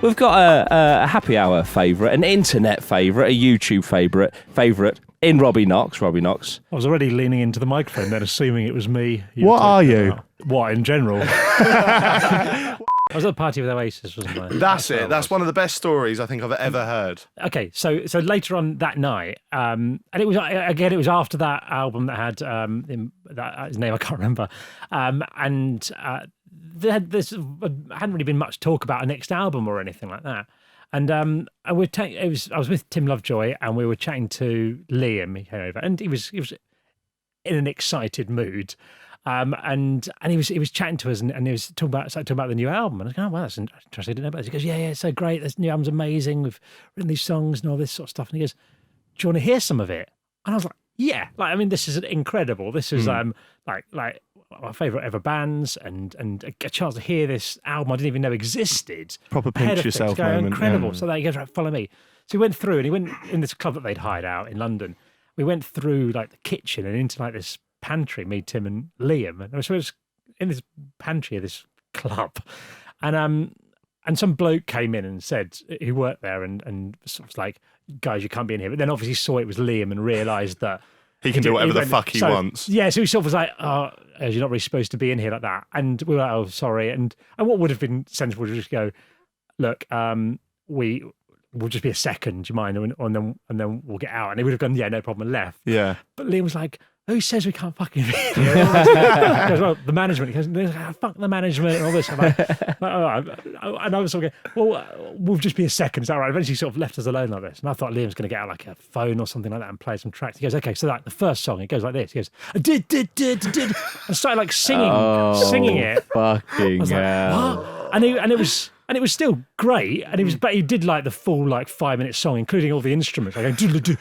We've got a happy hour favourite, an internet favourite, a YouTube favourite in Robbie Knox. Robbie Knox. I was already leaning into the microphone then, assuming it was me. What are you? What, in general? I was at a party with Oasis, wasn't I? That's it. That's one of the best stories I think I've ever heard. Okay, so later on that night, and it was after that album that had his name I can't remember, and there hadn't really been much talk about a next album or anything like that. And I was with Tim Lovejoy, and we were chatting to Liam. He came over, and he was in an excited mood. And he was chatting to us, and he was talking about the new album. And I was going, oh, well, that's interesting. I didn't know about it. He goes, yeah, it's so great. This new album's amazing. We've written these songs and all this sort of stuff. And he goes, do you want to hear some of it? And I was like, yeah. Like, I mean, this is incredible. This is like my favourite ever bands, and a chance to hear this album I didn't even know existed. Proper pinch yourself moment. Incredible. Yeah. So he goes, right, follow me. So he went through, and he went in this club that they'd hired out in London. We went through like the kitchen and into like this pantry, me, Tim, and Liam, and so I was in this pantry of this club, and some bloke came in and said he worked there, and sort of was like, guys, you can't be in here. But then obviously saw it was Liam and realised that he can do whatever the fuck he wants. Yeah, so he sort of was like, oh, you're not really supposed to be in here like that. And we were like, oh, sorry. And what would have been sensible to just go, look, we'll just be a second, do you mind? And then we'll get out. And he would have gone, yeah, no problem, and left. Yeah. But Liam was like, who says we can't fucking be here? He goes, well, the management. He goes, fuck the management and all this. I'm like, and I was sort of going, well, we'll just be a second. Is that right? Eventually sort of left us alone like this. And I thought Liam's going to get out like a phone or something like that and play some tracks. He goes, okay, so like the first song, it goes like this. He goes, did, and started like singing it. Fucking like, hell. what? And it was still great, but he did like the full like 5-minute song, including all the instruments. Like, he was doing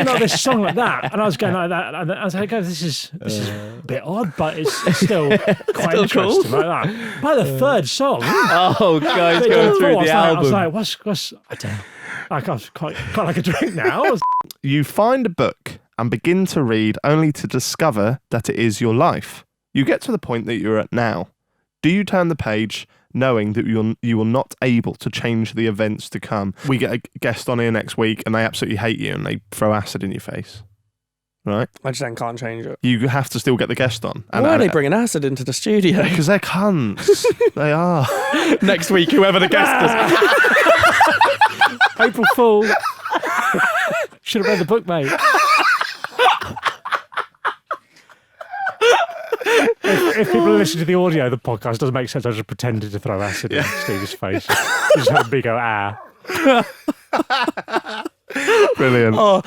like this song like that, and I was going like that. And I was like, oh, this is a bit odd, but it's still quite still interesting cool. like that. By the third song, oh, guys, going through the album. I was like, what's I don't know. Like, I was quite like a drink now. You find a book and begin to read, only to discover that it is your life. You get to the point that you're at now. Do you turn the page knowing that you are not able to change the events to come? We get a guest on here next week and they absolutely hate you and they throw acid in your face, right? I just then can't change it. You have to still get the guest on. Why are they bringing acid into the studio? Because they're cunts. They are. Next week, whoever the guest is. April Fool. Should have read the book, mate. If people listen to the audio of the podcast, it doesn't make sense. I just pretended to throw acid in Steve's face. Just had me go, ah. Brilliant. Oh,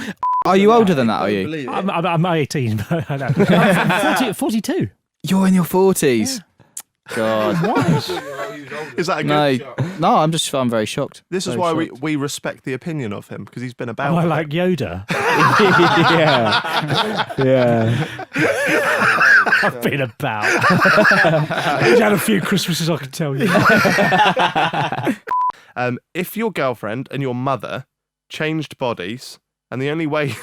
are you older than that, are you? I'm 18, but I know. I'm 42. You're in your 40s. Yeah. God. Is that a good... No, I'm very shocked. This is why we respect the opinion of him, because he's been about... Am I like Yoda? Yeah. I've been about. He's had a few Christmases, I can tell you. If your girlfriend and your mother changed bodies, and the only way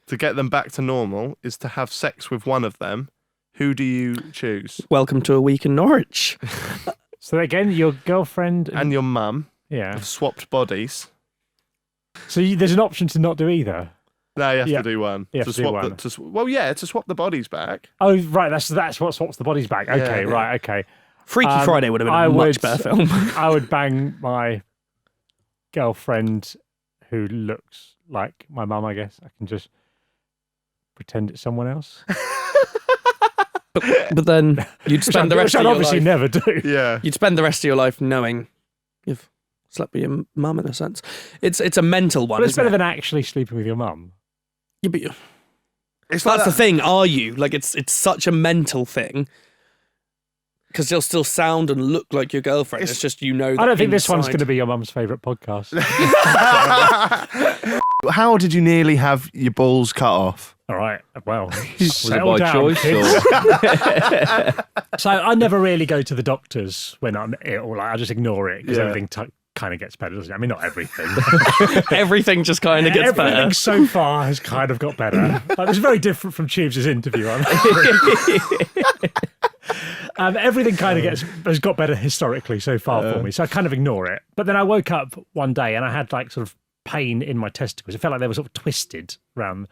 to get them back to normal is to have sex with one of them, who do you choose? Welcome to a week in Norwich. So again, your girlfriend and your mum have swapped bodies. So there's an option to not do either? No, you have to do one. You have to do one. To swap the bodies back. Oh, right, that's what swaps the bodies back. Okay, Yeah. right, okay. Freaky Friday would have been a much better film. I would bang my girlfriend who looks like my mum, I guess. I can just pretend it's someone else. But then you'd spend the rest of your life... obviously never do. Yeah. You'd spend the rest of your life knowing you've slept with your mum, in a sense. It's a mental one, But it's better it? than actually sleeping with your mum. Yeah, but It's that's the thing, are you? Like, it's such a mental thing. Because they'll still sound and look like your girlfriend. It's just, you know that I don't think this one's inside- going to be your mum's favourite podcast. How did you nearly have your balls cut off? All right, well, Was it by choice? So I never really go to the doctors when I'm ill. Like, I just ignore it because Yeah. everything kind of gets better, doesn't it? I mean, not everything. Everything just kind of gets better. Everything so far has kind of got better. Like, it's very different from Tubes' interview. Everything kind of has got better historically so far for me, so I kind of ignore it. But then I woke up one day and I had like sort of pain in my testicles. It felt like they were sort of twisted around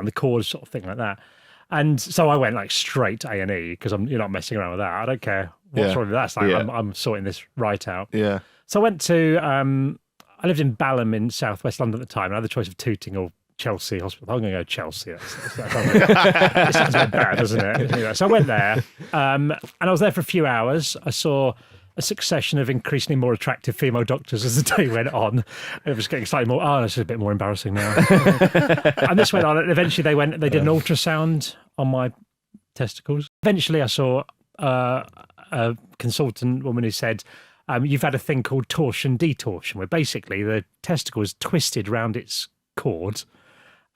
the cords, sort of thing like that. And so I went like straight to A&E because you're not messing around with that. I don't care what's wrong with that. It's like I'm sorting this right out. Yeah. So I went to I lived in Balham in southwest London at the time. And I had the choice of Tooting or Chelsea Hospital. I'm going to go Chelsea. It sounds a bit bad, doesn't it? You know, so I went there, and I was there for a few hours. I saw a succession of increasingly more attractive female doctors as the day went on. It was getting slightly more. Oh, this is a bit more embarrassing now. And this went on, and eventually they did an ultrasound on my testicles. Eventually, I saw a consultant woman who said, "You've had a thing called torsion detorsion, where basically the testicle is twisted around its cord."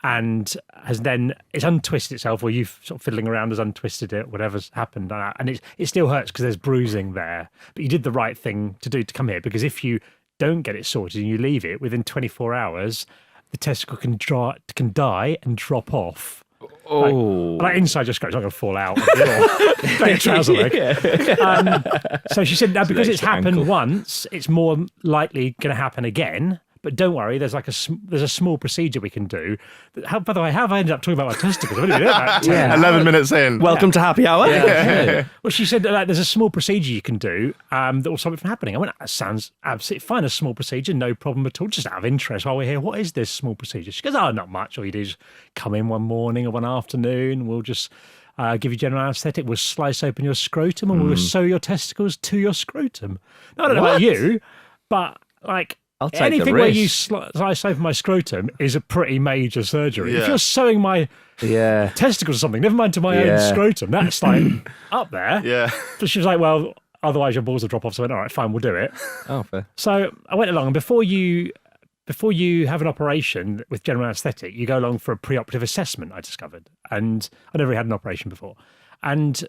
And it's untwisted itself, or you've sort of fiddling around has untwisted it, whatever's happened. And it still hurts because there's bruising there. But you did the right thing to do to come here, because if you don't get it sorted and you leave it, within 24 hours, the testicle can die and drop off. Oh. Like inside your scratch, it's not going to fall out. Fake trouser leg. So she said, now because it's happened once, it's more likely going to happen again. But don't worry, there's a small procedure we can do. By the way, how have I ended up talking about my testicles? I've only been about 11 minutes in. Welcome to Happy Hour. Well, she said there's a small procedure you can do that will stop it from happening. I went, that sounds absolutely fine. A small procedure, no problem at all. Just out of interest while we're here, what is this small procedure? She goes, oh, not much. All you do is come in one morning or one afternoon. We'll just give you general anaesthetic. We'll slice open your scrotum and we'll sew your testicles to your scrotum. Now, I don't know about you, but like... I'll take anything the where risk. you slice open my scrotum is a pretty major surgery. Yeah. If you're sewing my testicles or something, never mind to my own scrotum, that's like up there. Yeah. So she was like, well, otherwise your balls will drop off. So I went, all right, fine, we'll do it. Oh, fair. So I went along, and before you have an operation with general anaesthetic, you go along for a preoperative assessment, I discovered. And I never had an operation before. And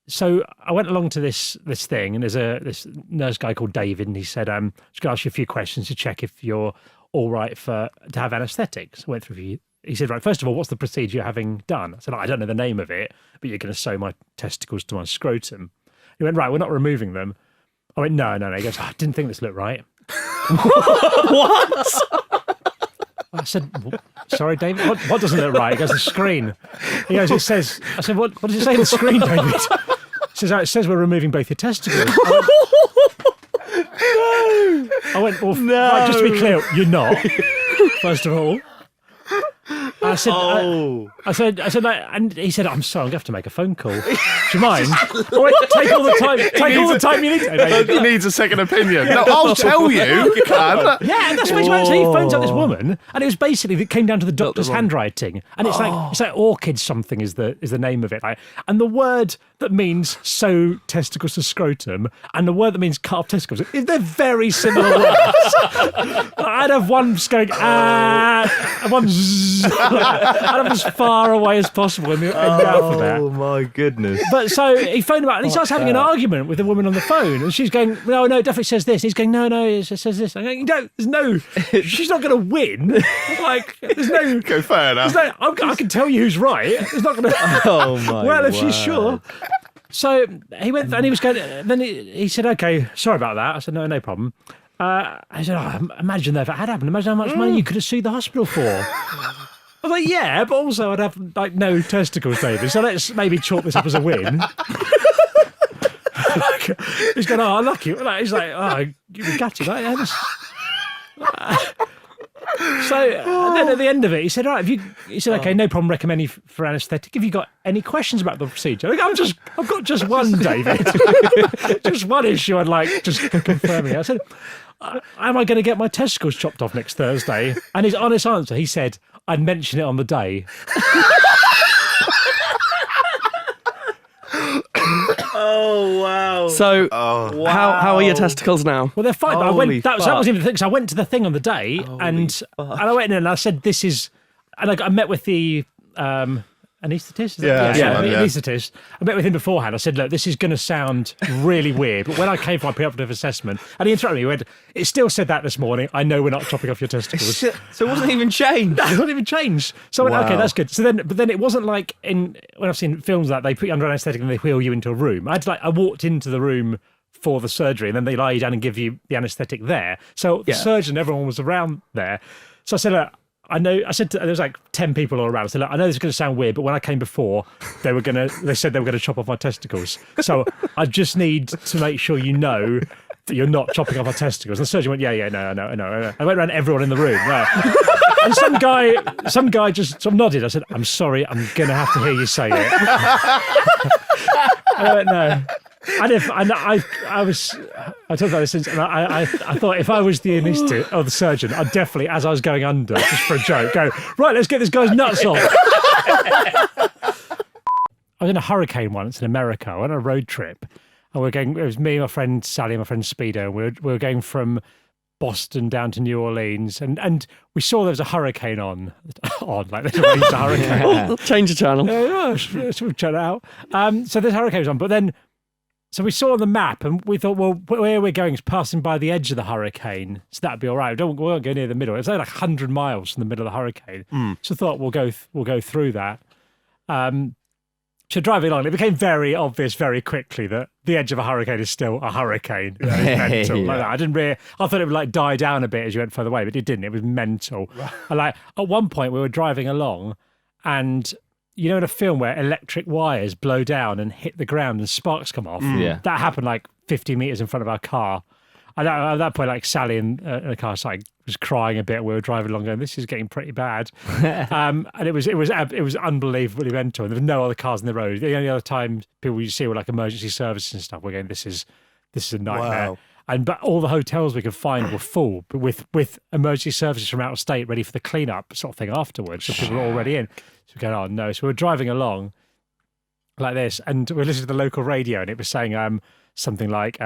so I went along to this thing, and there's this nurse guy called David, and he said, just going to ask you a few questions to check if you're all right to have anaesthetics. I went through a few. He said, right, first of all, what's the procedure you're having done? I said, I don't know the name of it, but you're going to sew my testicles to my scrotum. He went, right, we're not removing them. I went, no. He goes, I didn't think this looked right. What? I said, sorry, David, what doesn't look right? He goes, the screen. He goes, it says, I said, what does it say on the screen, David? He says, it says we're removing both your testicles. I went, well, right, just to be clear, you're not, first of all. I said, and he said, I'm sorry, I'm going to have to make a phone call. Do you mind? I went, take all the time you need. He needs a second opinion. No, I'll tell you. You can. Yeah, and that's what he went. So he phones up this woman, and it was basically it came down to the doctor's handwriting, and it's like orchid something is the name of it, like, and the word that means sew testicles to scrotum, and the word that means cut off testicles, they're very similar words. I'd have one just going and one zzz, I'd have as far away as possible in the alphabet. Oh my goodness. But so he phoned him out and he starts having an argument with the woman on the phone, and she's going, no, it definitely says this. He's going, no, it says this. I'm going, there's no, she's not going to win. Like, there's no. Go fair enough. I can tell you who's right. It's not going to. Oh my. Well, if she's sure. So he went and he was going. Then he said, okay, sorry about that. I said, no problem. I said, imagine if that had happened. Imagine how much money you could have sued the hospital for. I was like, yeah, but also I'd have like no testicles, David. So let's maybe chalk this up as a win. He's going, oh, lucky. He's like, oh, you got it. Like, so then at the end of it, he said, all right, he said, okay, no problem recommending for anaesthetic. Have you got any questions about the procedure? I've got just one, David. Just one issue I'd like just confirming. I said, am I going to get my testicles chopped off next Thursday? And his honest answer, he said, I'd mention it on the day. Oh wow. So how are your testicles now? Well, they're fine. But Holy that was even the thing. So I went to the thing on the day, and I went in and I said, "This is," and I met with the anaesthetist. Yeah, someone, yeah. Anaesthetist. I met with him beforehand. I said, look, this is going to sound really weird, but when I came for my preoperative assessment, and he interrupted me, he went, it still said that this morning. I know we're not chopping off your testicles. So it wasn't even changed. No, not even changed. So I went, okay, Wow. that's good. But then it wasn't like when I've seen films that they put you under anaesthetic and they wheel you into a room. I walked into the room for the surgery, and then they lie you down and give you the anaesthetic there. So the surgeon, everyone was around there. So I said, look, there was like 10 people all around. I said, look, I know this is going to sound weird, but when I came before, they said they were going to chop off my testicles. So I just need to make sure you know that you're not chopping off my testicles. And the surgeon went, yeah, no. I went around everyone in the room. Right. And some guy just sort of nodded. I said, I'm sorry, I'm going to have to hear you say it. I went, no. And I talked about this since, and I thought if I was the anaesthetist or the surgeon, I'd definitely, as I was going under, just for a joke, go, right, let's get this guy's nuts off. I was in a hurricane once in America. I went on a road trip, and it was me, my friend Sally, and my friend Speedo, and we were going from Boston down to New Orleans, and we saw there was a hurricane on like there's a hurricane. Change the channel. So we check it out. So this hurricane was on, but then. So we saw on the map and we thought, well, where we're going is passing by the edge of the hurricane. So that'd be all right. We won't go near the middle. It's only like 100 miles from the middle of the hurricane. So I thought we'll go through that. So driving along, it became very obvious very quickly that the edge of a hurricane is still a hurricane. It was mental. Like that. I thought it would like die down a bit as you went further away, but it didn't. It was mental. And like at one point we were driving along and you know in a film where electric wires blow down and hit the ground and sparks come off? Yeah. That happened like 50 metres in front of our car. And at that point, like Sally in the car was crying a bit. We were driving along going, this is getting pretty bad. And it was unbelievably mental. And there were no other cars on the road. The only other time people you see were like emergency services and stuff. We're going, this is a nightmare. Wow. But all the hotels we could find were full, but with emergency services from out of state ready for the cleanup sort of thing afterwards. So people were already in. So we're going, oh no. So we're driving along like this, and we're listening to the local radio, and it was saying something like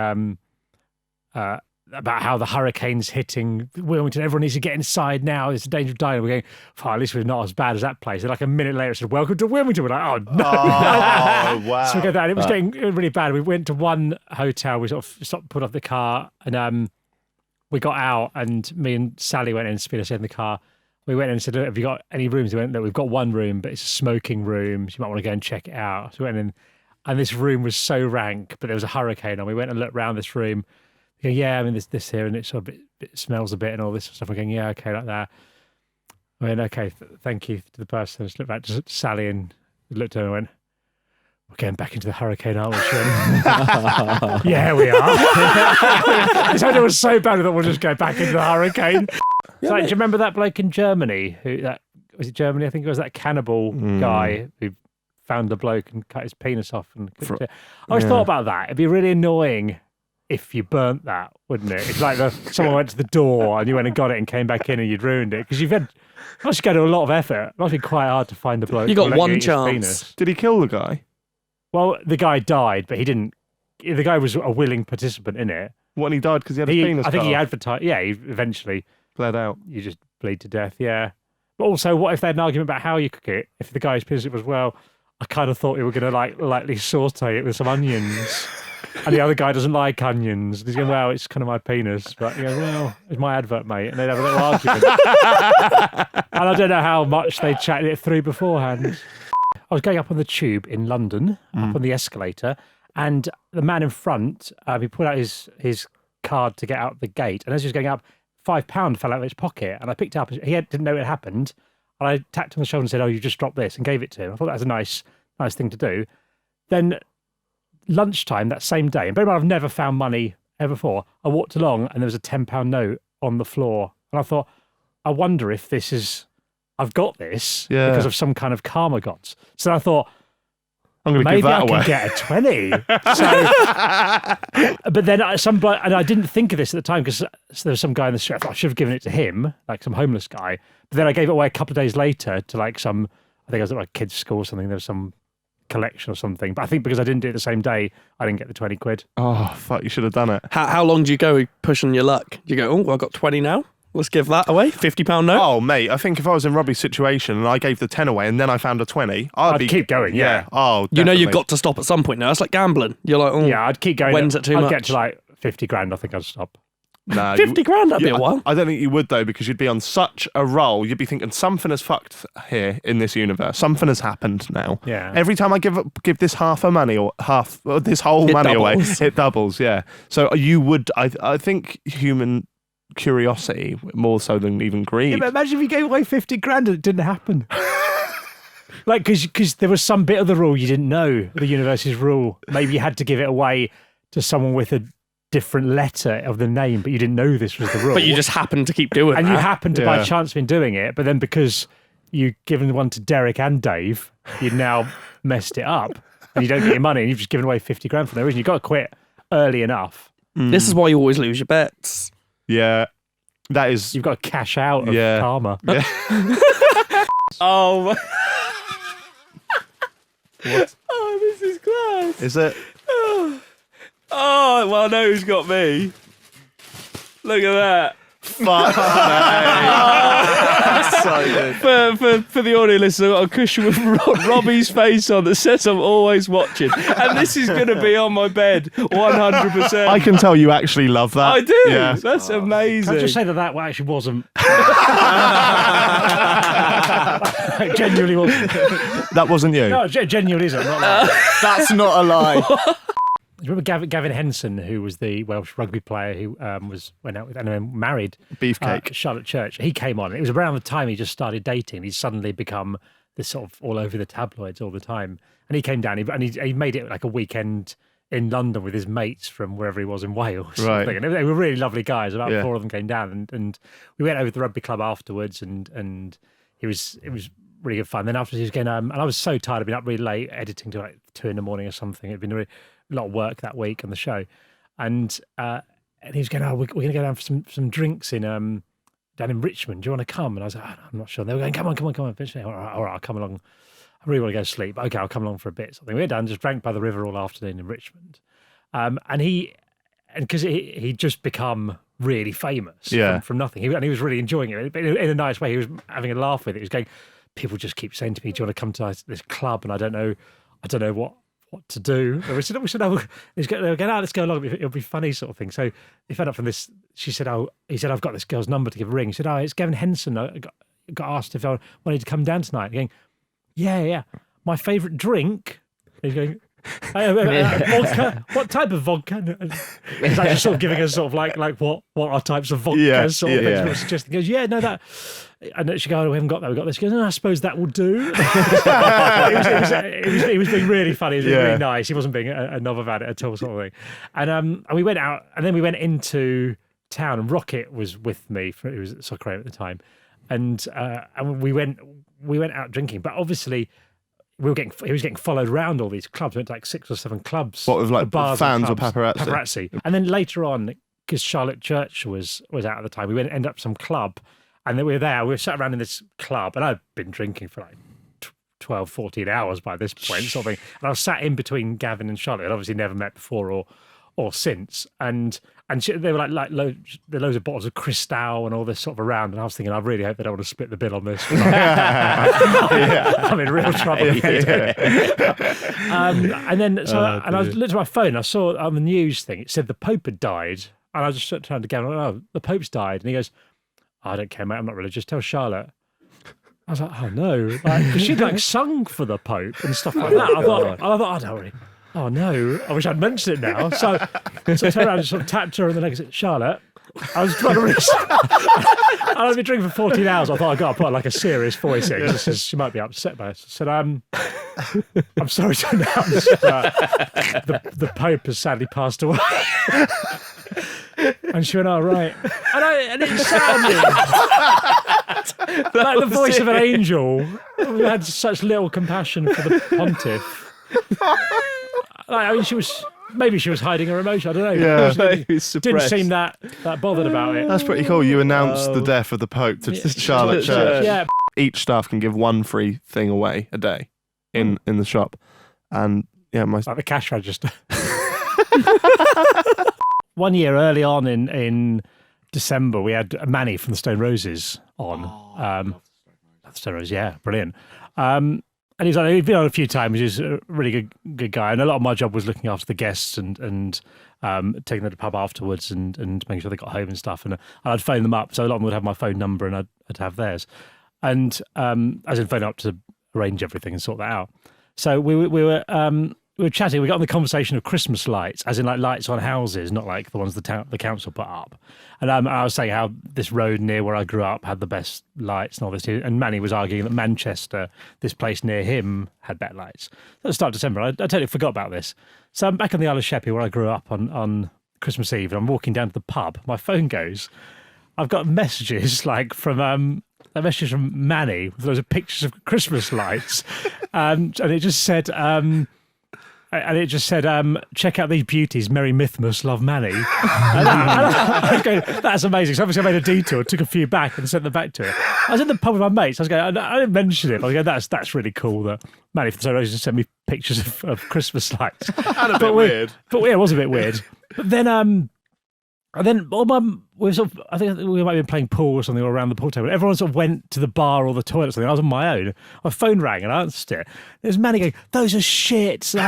about how the hurricane's hitting Wilmington. Everyone needs to get inside now. There's a danger of dying. We're going, oh, at least we're not as bad as that place. And like a minute later, it said, welcome to Wilmington. We're like, oh no. Oh, wow. So we go there, and it was getting really bad. We went to one hotel. We sort of stopped, put off the car, and we got out, and me and Sally went in, Speedo said in the car. We went in and said, look, have you got any rooms? We went, look, we've got one room, but it's a smoking room. So you might want to go and check it out. So we went in, and this room was so rank, but there was a hurricane on. We went and looked around this room. We go, yeah, I mean, there's this here, and it sort of it smells a bit and all this stuff. We're going, yeah, okay, like that. I went, okay, thank you to the person. I just looked back to Sally and looked at her and went, we're getting back into the hurricane, aren't we, Sean? Yeah, we are. So it was so bad that we'll just go back into the hurricane. It's like, do you remember that bloke in Germany? Was it Germany? I think it was that Cannibal guy who found the bloke and cut his penis off. And I always thought about that. It'd be really annoying if you burnt that, wouldn't it? It's like someone went to the door and you went and got it and came back in and you'd ruined it because you must go to a lot of effort. It must be quite hard to find the bloke. You got one his chance. penis. Did he kill the guy? Well, the guy died, but he didn't. The guy was a willing participant in it. When he died because he had his penis I think cut he off? advertised. Yeah, he eventually. Bled out. You just bleed to death, yeah. But also, what if they had an argument about how you cook it? If the guy's penis was, well, I kind of thought we were going to lightly saute it with some onions. And the other guy doesn't like onions. And he's going, well, it's kind of my penis. But you go, well, it's my advert, mate. And they'd have a little argument. And I don't know how much they chatted it through beforehand. I was going up on the tube in London, up on the escalator, and the man in front, he pulled out his card to get out the gate. And as he was going up, £5 fell out of his pocket, and I picked it up. He didn't know it happened, and I tapped him on the shoulder and said, "Oh, you just dropped this," and gave it to him. I thought that was a nice thing to do. Then lunchtime that same day, and bear in mind I've never found money ever before. I walked along, and there was a £10 note on the floor, and I thought, I wonder if I've got this because of some kind of karma gods. So I thought, I'm going to give maybe that I away. can get a 20. But then and I didn't think of this at the time because there was some guy in the street. I thought I should have given it to him, like some homeless guy. But then I gave it away a couple of days later to like I think I was at my kid's school or something. There was some collection or something. But I think because I didn't do it the same day, I didn't get the 20 quid. Oh, fuck, you should have done it. How long do you go pushing your luck? Do you go, oh, I've got 20 now? Let's give that away. £50 note. Oh, mate, I think if I was in Robbie's situation and I gave the 10 away and then I found a 20, I'd keep going, yeah. Oh, You know definitely. you've got to stop at some point now. It's like gambling. You're like, oh, Yeah, I'd keep going. When's it too I'd much? get to like 50 grand. I think I'd stop. Nah, 50 grand, that'd be a while. I don't think you would, though, because you'd be on such a roll. You'd be thinking, something has fucked here in this universe. Something has happened now. Yeah. Every time I give this half a money or this whole money doubles. away, it doubles, yeah. So you would, I think human curiosity more so than even greed. Yeah, but imagine if you gave away 50 grand and it didn't happen. Like, because there was some bit of the rule you didn't know, the universe's rule. Maybe you had to give it away to someone with a different letter of the name, but you didn't know this was the rule. But you just happen to keep doing and that. you happened to by Yeah. chance been doing it, but then because you've given one to Derek and Dave, you've now messed it up and you don't get your money and you've just given away 50 grand for no reason. You've got to quit early enough. This is why you always lose your bets. Yeah, that is. You've got to cash out of Yeah. karma. Oh, oh, this is class. Is it? Oh, well, I know who's got me. Look at that. Fuck. So good. For the audio listeners, I've got a cushion with Robbie's face on that says I'm always watching. And this is going to be on my bed 100%. I can tell you actually love that. I do. Yeah. That's amazing. Can I just say that actually wasn't? It genuinely wasn't. That wasn't you. No, it genuinely isn't. Not like That's not a lie. Do you remember Gavin Henson, who was the Welsh rugby player who went out with and then married Beefcake. Charlotte Church? He came on. It was around the time he just started dating. He's suddenly become this sort of all over the tabloids all the time. And he came down and he made it like a weekend in London with his mates from wherever he was in Wales. Right. And they were really lovely guys. About Yeah. 4 of them came down and we went over to the rugby club afterwards and it was really good fun. Then afterwards he was going, and I was so tired. I'd been up really late editing till like 2 a.m. or something. It'd been a lot of work that week on the show. And he was going, we're going to go down for some drinks in down in Richmond. Do you want to come? And I was like, I'm not sure. And they were going, come on. Eventually, all right, I'll come along. I really want to go to sleep. Okay, I'll come along for a bit. So we went down, just drank by the river all afternoon in Richmond. And because he'd just become really famous from nothing. He was really enjoying it. But in a nice way, he was having a laugh with it. He was going, people just keep saying to me, do you want to come to this club? And I don't know what to do. And we said, they were going, let's go along. It'll be funny sort of thing. So they found out from this, he said, I've got this girl's number to give a ring. He said, it's Gavin Henson. I got asked if I wanted to come down tonight. Going, yeah. My favourite drink. He's going, vodka. What type of vodka? He's like just sort of giving us sort of like what are types of vodka sort of things. Yeah. Suggesting, he goes, yeah, no, that. And she goes, we haven't got that. We got this. She goes, no, I suppose that will do. He was being really funny. He was being really nice. He wasn't being a knob about it at all, sort of thing. And we went out, and then we went into town. And Rocket was with me. He was at Soccer at the time, and we went out drinking. But obviously, he was getting followed around all these clubs. We went to like 6 or 7 clubs. What, with like bars fans or clubs, paparazzi? Paparazzi. And then later on, because Charlotte Church was out at the time, we ended up some club. And then we were sat around in this club, and I'd been drinking for like 12, 14 hours by this point, sort of thing. And I was sat in between Gavin and Charlotte. I'd obviously never met before or since. And they were like loads of bottles of Cristal and all this sort of around. And I was thinking, I really hope they don't want to split the bill on this. I'm in real trouble. And then I looked at my phone. And I saw on the news thing, it said the Pope had died. And I just turned to Gavin, the Pope's died. And he goes, I don't care, mate. I'm not religious. Tell Charlotte. I was like, oh no, because she'd like sung for the Pope and stuff like that. I thought, I don't worry. Oh no, I wish I'd mentioned it now. So I turned around and sort of tapped her on the leg and said, Charlotte, I was trying to I'd been drinking for 14 hours. I thought I got to put like a serious voice in because she might be upset by it. I said, I'm sorry to announce the Pope has sadly passed away. And she went, oh, right. And it sounded like the voice of an angel who had such little compassion for the pontiff. I mean, maybe she was hiding her emotion. I don't know. Yeah. Didn't seem that bothered about it. That's pretty cool. You announced the death of the Pope to Charlotte Church. Yeah. Each staff can give one free thing away a day in the shop. And yeah, Like the cash register. 1 year early on in December, we had Manny from the Stone Roses on. Stone Roses, yeah, brilliant. And he'd been on a few times. He was a really good guy. And a lot of my job was looking after the guests and taking them to the pub afterwards and making sure they got home and stuff. And I'd phone them up. So a lot of them would have my phone number and I'd have theirs. And as in phone up to arrange everything and sort that out. So we were chatting. We got on the conversation of Christmas lights, as in like lights on houses, not like the ones the council put up. And I was saying how this road near where I grew up had the best lights and all this. And Manny was arguing that Manchester, this place near him, had better lights. At the start of December, I totally forgot about this. So I'm back on the Isle of Sheppey where I grew up on Christmas Eve, and I'm walking down to the pub. My phone goes. I've got messages like from a message from Manny with loads of pictures of Christmas lights, and it just said. Check out these beauties, Merry Mythmas, love Manny. I was going, that's amazing. So obviously I made a detour, took a few back and sent them back to it. I was in the pub with my mates. I was going, I didn't mention it. I was going, that's really cool that Manny from Stone Roses sent me pictures of Christmas lights. And a bit weird. But yeah, it was a bit weird. But then, I think we might have been playing pool or something around the pool table. Everyone sort of went to the bar or the toilet or something. I was on my own. My phone rang and I answered it. There's Manny going, those are shits. Like,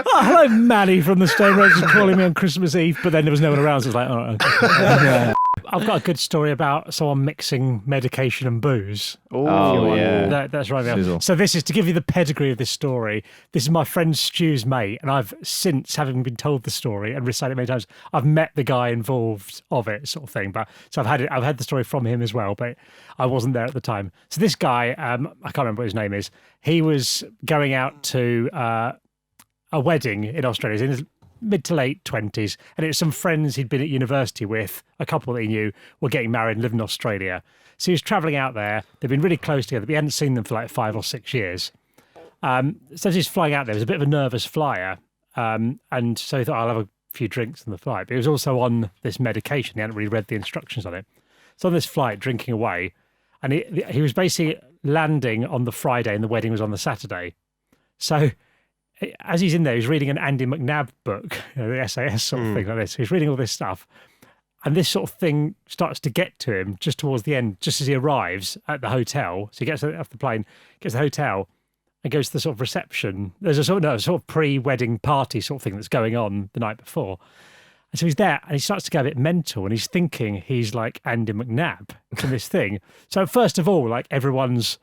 oh, hello, Manny from the Stone Roses calling me on Christmas Eve. But then there was no one around. So it's like, oh, okay. I've got a good story about someone mixing medication and booze. Oh, yeah. That's right. Sizzle. So this is to give you the pedigree of this story. This is my friend Stu's mate, and I've since, having been told the story and recited it many times, I've met the guy involved of it, sort of thing. But so I've had the story from him as well, but I wasn't there at the time. So this guy, I can't remember what his name is. He was going out to a wedding in Australia. He's in his mid to late 20s, and it was some friends he'd been at university with, a couple that he knew were getting married and lived in Australia. So he was travelling out there. They'd been really close together, but he hadn't seen them for like 5 or 6 years. So as he's flying out there, he was a bit of a nervous flyer, and so he thought, I'll have a few drinks on the flight. But he was also on this medication. He hadn't really read the instructions on it. So on this flight, drinking away, and he was basically landing on the Friday and the wedding was on the Saturday. So as he's in there, he's reading an Andy McNab book, the SAS sort of thing like this. He's reading all this stuff. And this sort of thing starts to get to him just towards the end, just as he arrives at the hotel. So he gets off the plane, gets to the hotel, and goes to the sort of reception. There's a sort of pre-wedding party sort of thing that's going on the night before. And so he's there, and he starts to get a bit mental, and he's thinking he's like Andy McNab in this thing. So first of all, like everyone's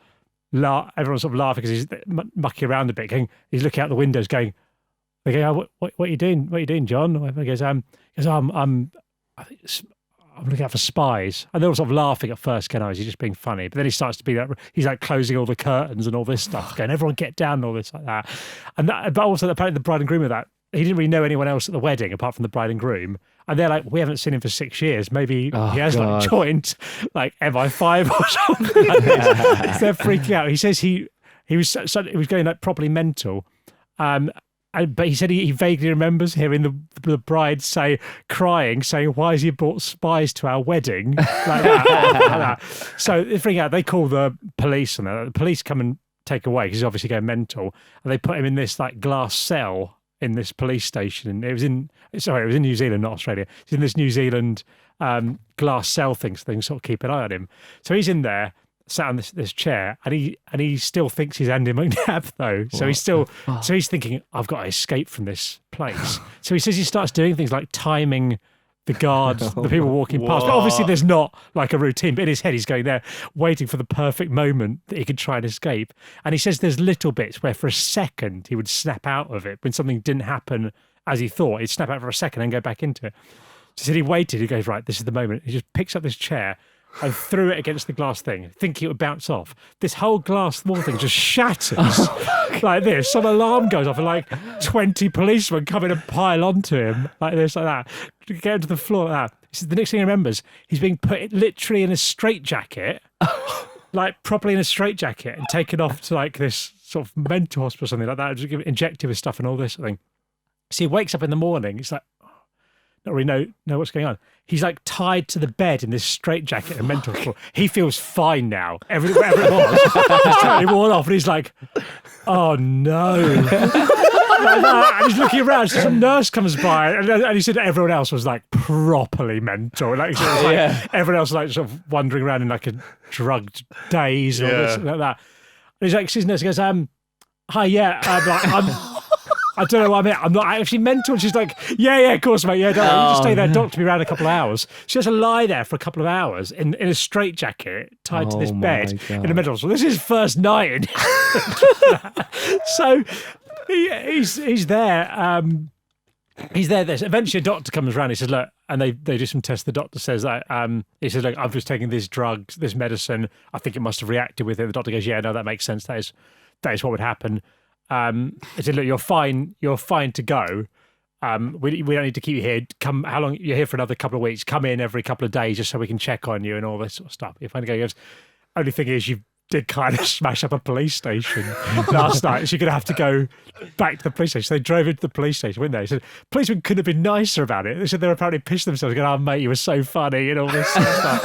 sort of laughing because he's mucking around a bit. He's looking out the windows, going, "Oh, what are you doing? What are you doing, John?" He goes, I'm looking out for spies. And they're all sort of laughing at first, is he just being funny? But then he starts to be like, he's like closing all the curtains and all this stuff, going, everyone get down and all this like that. But also apparently the bride and groom of that, he didn't really know anyone else at the wedding apart from the bride and groom. And they're like, we haven't seen him for 6 years. Maybe he has like joined like MI5 or something like this. They're freaking out. He says he was going like properly mental. But he said he vaguely remembers hearing the bride crying, saying, why has he brought spies to our wedding? Like that. So they freak out. They call the police, and the police come and take away because he's obviously going mental. And they put him in this like glass cell in this police station. And it was in New Zealand, not Australia. It's in this New Zealand glass cell thing, so they can sort of keep an eye on him. So he's in there, sat on this chair, and he still thinks he's Andy McNab though. So he's thinking, I've got to escape from this place. So he says he starts doing things like timing the guards, the people walking past. But obviously there's not like a routine, but in his head he's going there waiting for the perfect moment that he could try and escape. And he says there's little bits where for a second he would snap out of it when something didn't happen as he thought. He'd snap out for a second and go back into it. So he said he waited, he goes, right, this is the moment. He just picks up this chair and threw it against the glass thing, thinking it would bounce off. This whole glass wall thing just shatters like this. Some alarm goes off, and like 20 policemen come in and pile onto him like this, like that, to get him to the floor like that. He said the next thing he remembers, he's being put literally in a straitjacket, like properly in a straitjacket, and taken off to like this sort of mental hospital or something like that, just injected with stuff and all this sort of thing. So he wakes up in the morning, it's like, not really know what's going on. He's like tied to the bed in this straitjacket and mental hospital. He feels fine now. Whatever it was, he's totally worn off, and he's like, "Oh no!" like that, and he's looking around. So some nurse comes by, and he said everyone else was like properly mental. Like, so it was like everyone else was like sort of wandering around in like a drugged daze or this, like that. And he's like, she's nurse. He goes, hi, yeah, I don't know what I mean. I'm not actually mental. And she's like, yeah, of course, mate. Yeah, don't worry. You just stay there, doctor me around a couple of hours. She has to lie there for a couple of hours in a straitjacket tied to this bed in the middle. So this is his first night. So he's there. He's there. Eventually, a doctor comes around. He says, look, and they do some tests. The doctor says that, he says, look, I've just taken this drug, this medicine. I think it must have reacted with it. The doctor goes, yeah, no, that makes sense. That is what would happen. He said, look, you're fine to go. We don't need to keep you here. How long? You're here for another couple of weeks. Come in every couple of days just so we can check on you and all this sort of stuff. You're fine to go. He goes, only thing is you did kind of smash up a police station last night, so you're going to have to go back to the police station. So they drove into the police station, weren't they? He said, policemen could have been nicer about it. They said they were apparently pissed themselves, going, oh, mate, you were so funny and all this sort of stuff.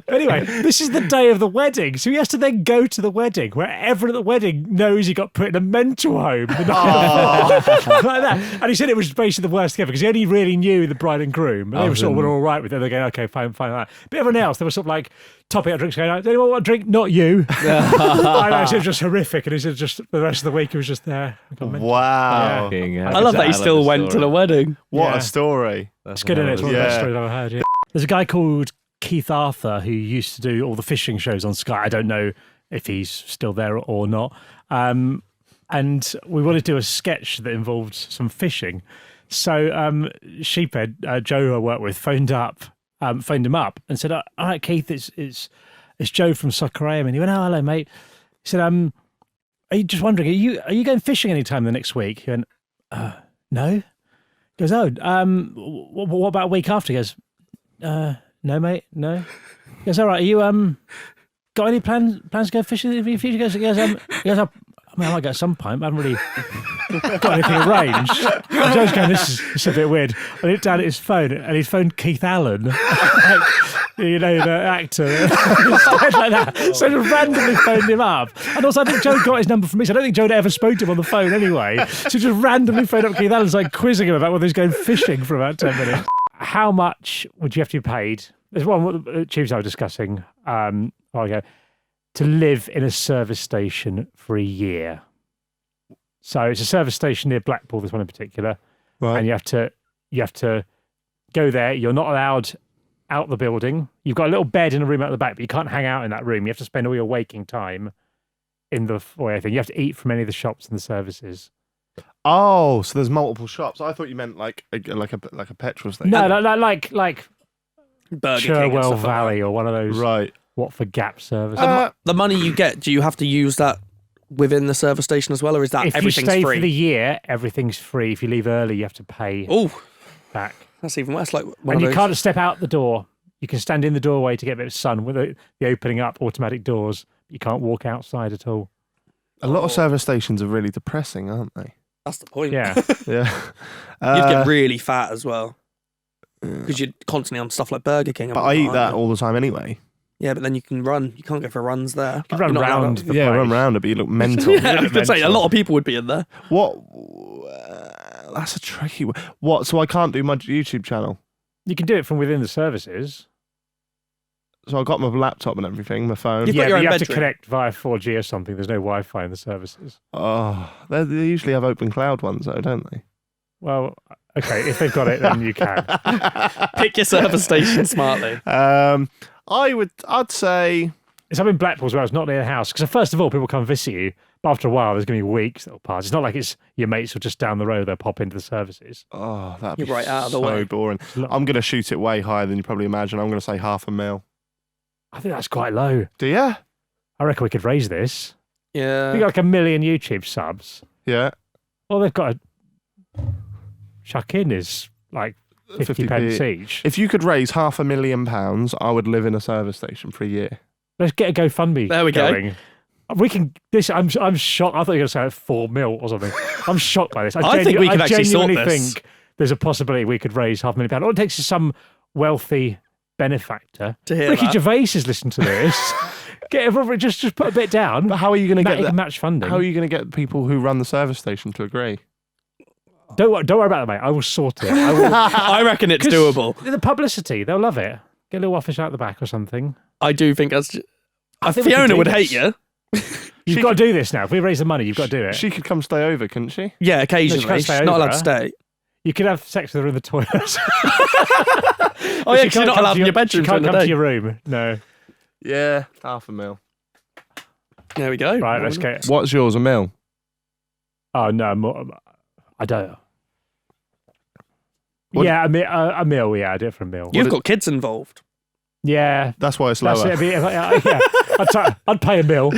But anyway, this is the day of the wedding, so he has to then go to the wedding, where everyone at the wedding knows he got put in a mental home. Like that. And he said it was basically the worst ever, because he only really knew the bride and groom, and they were sort of all right with it. They're going, okay, fine, like that. But everyone else, they were sort of like, topping up drinks, going, does anyone want a drink? Not you. I know, so it was just horrific, and he said just the rest of the week he was just there. Wow. I love that he still went to the wedding. What a story. It's good, isn't it? It's one of the best stories I've ever heard. Yeah. There's a guy called Keith Arthur who used to do all the fishing shows on Sky. I don't know if he's still there or not. And we wanted to do a sketch that involved some fishing. So Sheephead, Joe, who I work with, phoned him up and said, all right, Keith, it's Joe from Soccer AM. And he went, oh, hello, mate. He said, are you just wondering, are you going fishing anytime the next week? He went, no. He goes, oh, what about a week after? He goes, no, mate, no. He goes, all right, are you got any plans to go fishing in the future? He goes, I might go at some point, but I haven't really got anything arranged. And Joe's going, this is a bit weird. I looked down at his phone, and he's phoned Keith Allen, you know, the actor, like that. So just randomly phoned him up. And also, I think Joe got his number from me, so I don't think Joe ever spoke to him on the phone anyway. So just randomly phoned up Keith Allen, like quizzing him about whether he's going fishing for about 10 minutes. How much would you have to be paid? There's one Tuesday I was discussing a while ago, to live in a service station for a year. So it's a service station near Blackpool, this one in particular. Right. And you have to go there. You're not allowed out the building. You've got a little bed in a room out the back, but you can't hang out in that room. You have to spend all your waking time in the foyer thing. You have to eat from any of the shops and the services. Oh, so there's multiple shops. I thought you meant like a petrol station. No, like Burger Cherwell King Valley or one of those. Right. Watford Gap service. The money you get, do you have to use that within the service station as well, or is that if everything's you stay free? for the year, everything's free. If you leave early, you have to pay back. That's even worse. Like, and you can't step out the door. You can stand in the doorway to get a bit of sun with the opening up automatic doors. You can't walk outside at all. A lot of service stations are really depressing, aren't they? That's the point. Yeah. Yeah. You'd get really fat as well, because you're constantly on stuff like Burger King. But I eat that all the time anyway. Yeah, but then you can run. You can't go for runs there. You can run round the place. Run round it, but you look mental. Yeah, I was going to say, a lot of people would be in there. What? That's a tricky one. What? So I can't do my YouTube channel? You can do it from within the services. So I've got my laptop and everything, my phone. You've Yeah, got your but own you have to bedroom. connect via 4G or something. There's no Wi-Fi in the services. Oh, they usually have open cloud ones though, don't they? Well, okay, if they've got it, then you can. Pick your service station smartly. I'd say It's up in Blackpool as well. It's not near the house. Because first of all, people come visit you. But after a while, there's going to be weeks that'll pass. It's not like it's your mates who are just down the road. They'll pop into the services. oh, that'd You're be right out of the so way. boring. I'm going to shoot it way higher than you probably imagine. I'm going to say $500,000. I think that's quite low. Do you? I reckon we could raise this. Yeah. We got like 1 million YouTube subs. Yeah. All they've got to chuck in is like 50 pence each. If you could raise £500,000, I would live in a service station for a year. Let's get a GoFundMe There we go. going. We can. This. I'm shocked. I thought you were going to say 4 mil or something. I'm shocked by this. I think we can actually sort genuinely this. think there's a possibility we could raise £500,000. All it takes is some wealthy benefactor. To hear Ricky that. Gervais has listened to this. Get everyone, just put a bit down. But how are you going to He get can match funding. How are you going to get people who run the service station to agree? Don't worry about it, mate. I will sort it. I will, I reckon it's 'cause doable. The publicity, they'll love it. Get a little office out the back or something. I do think that's. I think we can Fiona do would this. hate you. You've got to do this now. If we raise the money, you've got to do it. She could come stay over, couldn't she? Yeah, No, occasionally. she can't She's stay not allowed over. to stay. You could have sex with her in the toilet. Oh, yeah, 'cause you're not allowed in your bedroom She can't during the come to day. your room. No. Yeah, £500,000. There we go. Right, let's get. What's yours, £1 million? Oh, no. More, I don't. What- Yeah, a meal. Yeah, I do it for a meal. You've got kids involved. Yeah. That's why it's That's lower. it. Yeah, I'd pay a meal.